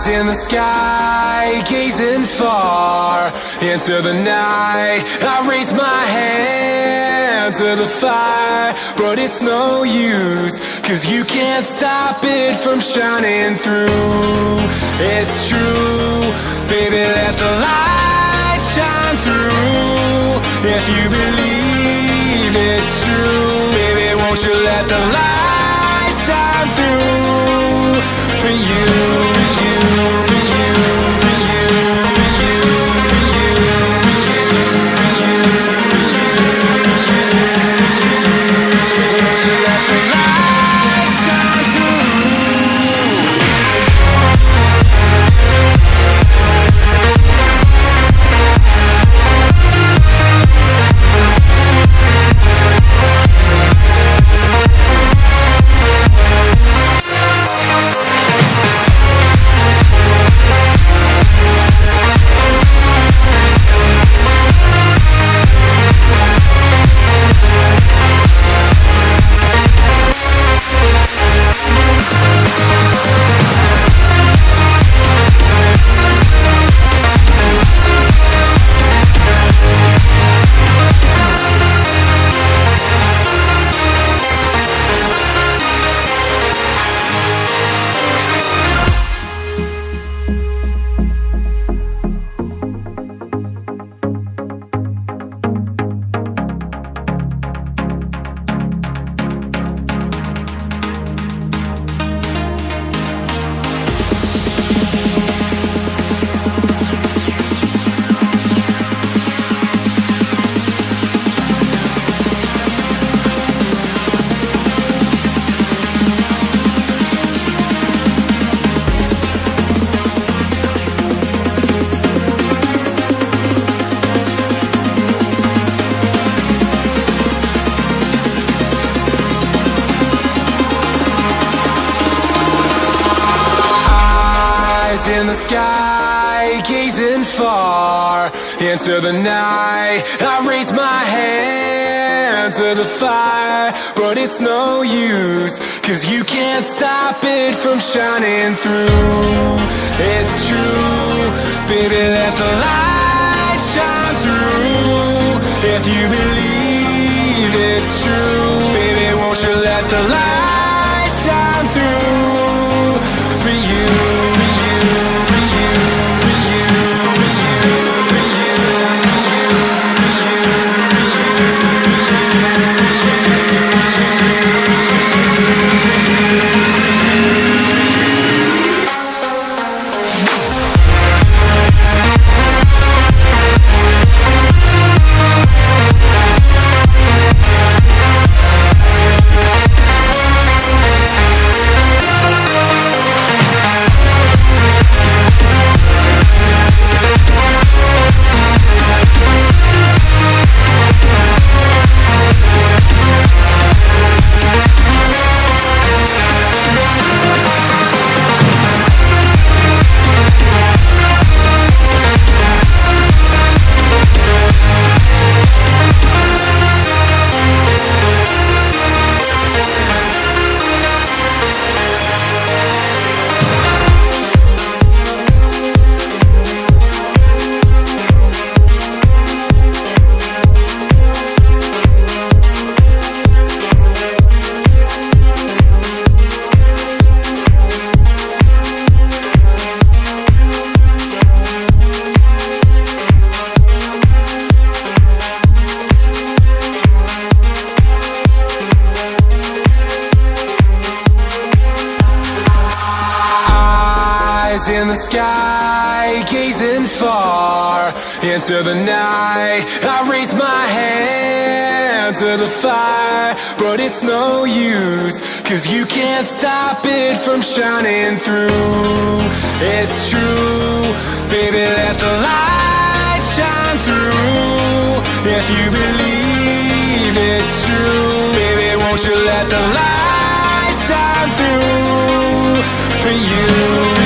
In the sky, gazing far into the night, I raise my hand to the fire, but it's no use, 'cause you can't stop it from shining through. It's true, baby, let the light shine through. If you believe it's true, baby, won't you let the light shine through for you, for you, for you, for you, for you, for you, for you, won't you let the light shine through? In the sky, gazing far into the night, I raise my hand to the fire, but it's no use, 'cause you can't stop it from shining through. It's true, baby, let the light shine through. If you believe it's true, baby, won't you let the light shine through for you, for you, for you, for you, for you, for you, for in the sky, gazing far into the night, I raise my hand to the fire, but it's no use, 'cause you can't stop it from shining through. It's true, baby, let the light shine through. If you believe it's true, baby, won't you let the light shine through for you.